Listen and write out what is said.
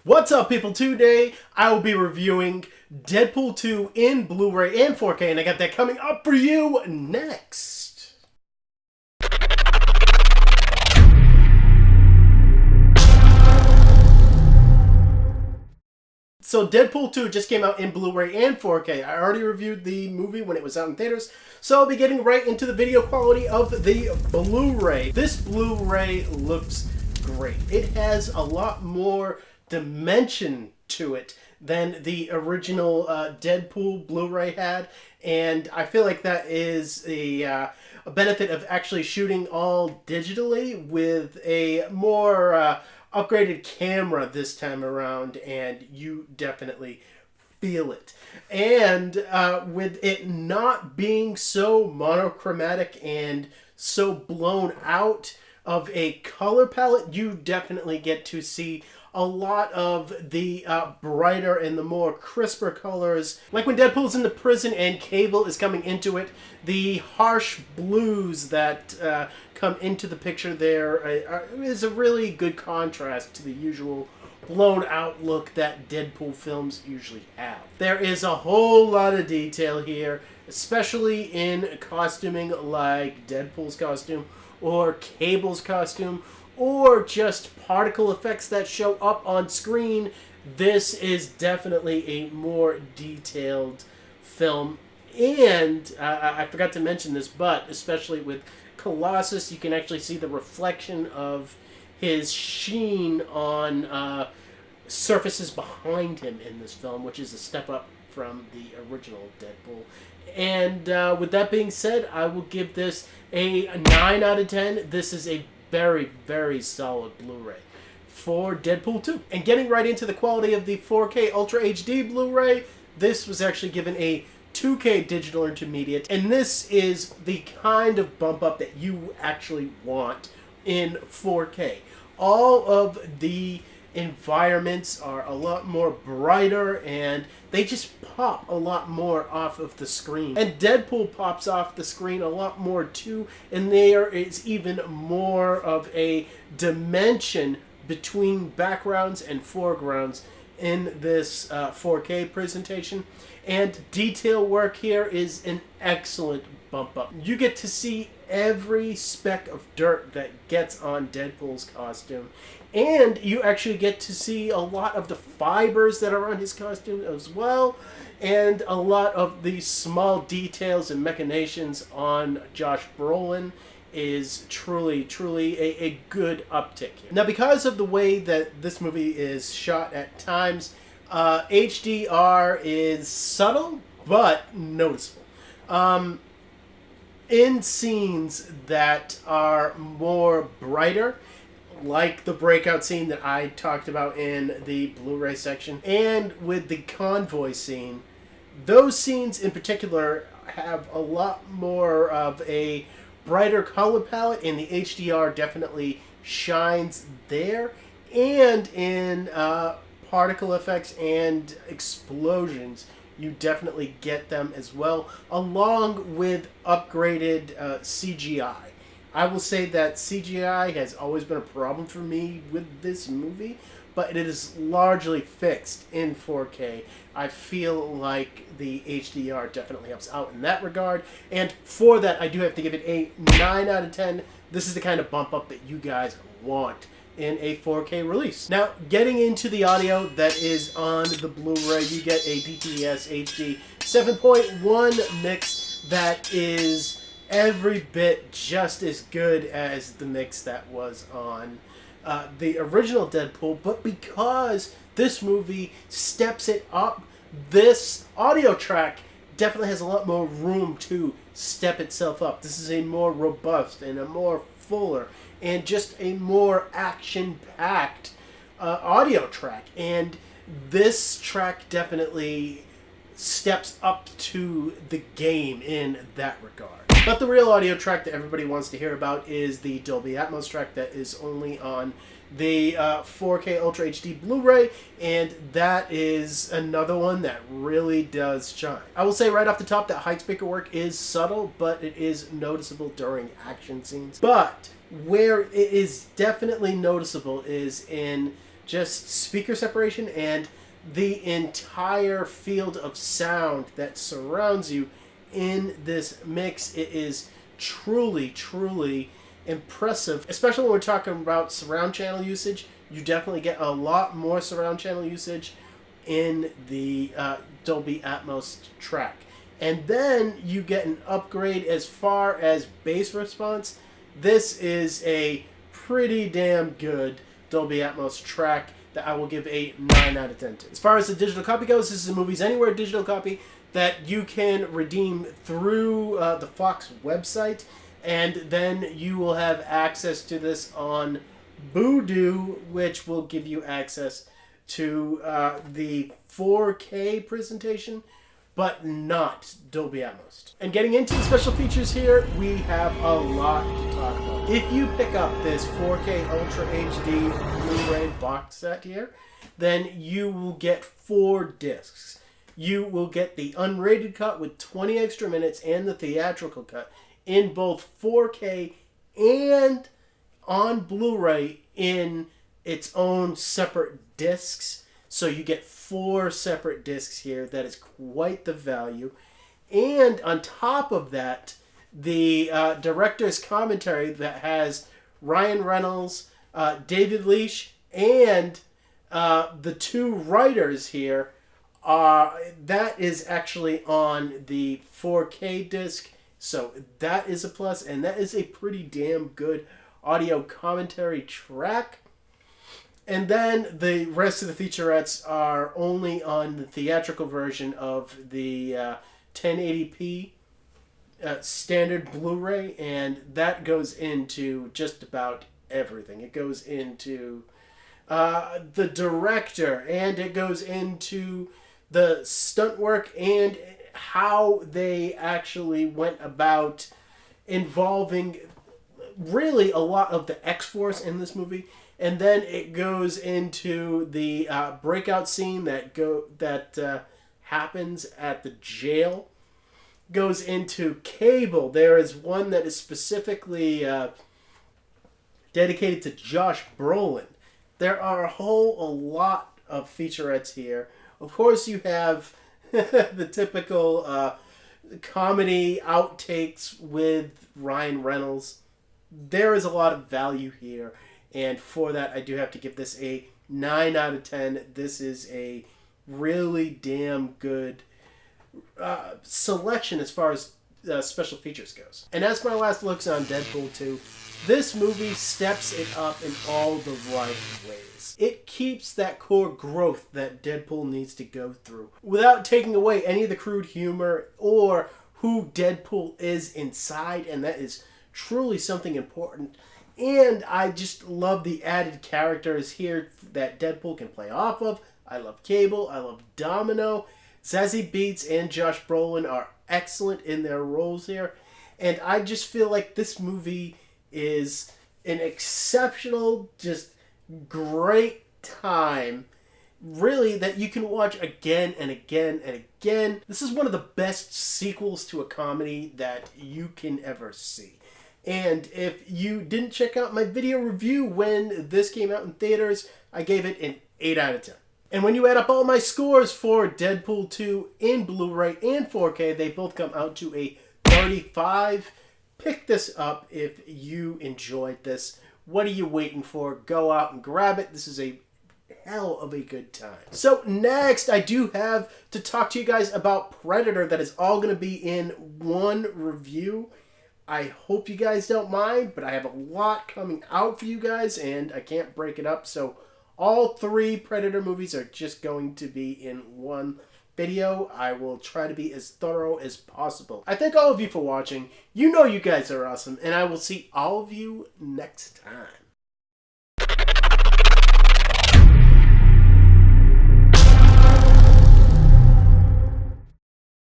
What's up, people? Today I will be reviewing Deadpool 2 in Blu-ray and 4K, and I got that coming up for you next. So Deadpool 2 just came out in Blu-ray and 4K. I already reviewed the movie when it was out in theaters, so I'll be getting right into the video quality of the Blu-ray. This Blu-ray looks great. It has a lot more dimension to it than the original Deadpool Blu-ray had, and I feel like that is a benefit of actually shooting all digitally with a more upgraded camera this time around, and you definitely feel it. And with it not being so monochromatic and so blown out of a color palette, you definitely get to see a lot of the brighter and the more crisper colors. Like when Deadpool's in the prison and Cable is coming into it, the harsh blues that come into the picture there is a really good contrast to the usual blown out look that Deadpool films usually have. There is a whole lot of detail here, especially in costuming like Deadpool's costume or Cable's costume, or just particle effects that show up on screen. This is definitely a more detailed film. And I forgot to mention this, but especially with Colossus, you can actually see the reflection of his sheen on surfaces behind him in this film, which is a step up from the original Deadpool. And with that being said, I will give this a 9 out of 10. This is a very, very solid Blu-ray for Deadpool 2. And getting right into the quality of the 4K Ultra HD Blu-ray, this was actually given a 2K Digital Intermediate, and this is the kind of bump up that you actually want in 4K. All of the environments are a lot more brighter, and they just pop a lot more off of the screen. And Deadpool pops off the screen a lot more too, and there is even more of a dimension between backgrounds and foregrounds in this 4K presentation. And detail work here is an excellent bump up. You get to see every speck of dirt that gets on Deadpool's costume, and you actually get to see a lot of the fibers that are on his costume as well, and a lot of the small details and machinations on Josh Brolin is truly a good uptick here. Now, because of the way that this movie is shot at times, HDR is subtle but noticeable. In scenes that are more brighter, like the breakout scene that I talked about in the Blu-ray section, and with the convoy scene, those scenes in particular have a lot more of a brighter color palette, and the HDR definitely shines there. And in particle effects and explosions, you definitely get them as well, along with upgraded CGI. I will say that CGI has always been a problem for me with this movie, but it is largely fixed in 4K. I feel like the HDR definitely helps out in that regard, and for that I do have to give it a 9 out of 10. This is the kind of bump up that you guys want in a 4K release. Now, getting into the audio that is on the Blu-ray, you get a DTS HD 7.1 mix that is every bit just as good as the mix that was on the original Deadpool, but because this movie steps it up, this audio track definitely has a lot more room to step itself up. This is a more robust and a more fuller and just a more action-packed audio track. And this track definitely steps up to the game in that regard. But the real audio track that everybody wants to hear about is the Dolby Atmos track that is only on the 4K Ultra HD Blu-ray, and that is another one that really does shine. I will say right off the top that height speaker work is subtle, but it is noticeable during action scenes. But where it is definitely noticeable is in just speaker separation and the entire field of sound that surrounds you in this mix. It is truly, truly impressive, especially when we're talking about surround channel usage. You definitely get a lot more surround channel usage in the Dolby Atmos track. And then you get an upgrade as far as bass response. This is a pretty damn good Dolby Atmos track that I will give a 9 out of 10 to. As far as the digital copy goes, this is a Movies Anywhere digital copy that you can redeem through the Fox website, and then you will have access to this on Voodoo, which will give you access to the 4K presentation, but not Dolby Atmos. And getting into the special features here, we have a lot to talk about. If you pick up this 4K Ultra HD Blu-ray box set here, then you will get 4 discs. You will get the unrated cut with 20 extra minutes and the theatrical cut in both 4K and on Blu-ray in its own separate discs. So you get 4 separate discs here. That is quite the value. And on top of that, the director's commentary that has Ryan Reynolds, David Leitch, and the 2 writers here, that is actually on the 4K disc. So that is a plus, and that is a pretty damn good audio commentary track. And then the rest of the featurettes are only on the theatrical version of the 1080p standard Blu-ray, and that goes into just about everything. It goes into the director, and it goes into the stunt work and how they actually went about involving really a lot of the X-Force in this movie. And then it goes into the breakout scene that happens at the jail. Goes into Cable. There is one that is specifically dedicated to Josh Brolin. There are a lot of featurettes here. Of course, you have the typical comedy outtakes with Ryan Reynolds. There is a lot of value here. And for that, I do have to give this a 9 out of 10. This is a really damn good selection as far as special features goes. And as for my last looks on Deadpool 2, this movie steps it up in all the right ways. It keeps that core growth that Deadpool needs to go through without taking away any of the crude humor or who Deadpool is inside, and that is truly something important. And I just love the added characters here that Deadpool can play off of. I love Cable. I love Domino. Zazie Beetz and Josh Brolin are excellent in their roles here. And I just feel like this movie is an exceptional, just great time, really, that you can watch again and again and again. This is one of the best sequels to a comedy that you can ever see. And if you didn't check out my video review when this came out in theaters, I gave it an 8 out of 10. And when you add up all my scores for Deadpool 2 in Blu-ray and 4K, they both come out to a 35. Pick this up if you enjoyed this. What are you waiting for? Go out and grab it. This is a hell of a good time. So next, I do have to talk to you guys about Predator. That is all going to be in one review. I hope you guys don't mind, but I have a lot coming out for you guys, and I can't break it up. So all 3 Predator movies are just going to be in one video. I will try to be as thorough as possible. I thank all of you for watching. You know you guys are awesome, and I will see all of you next time.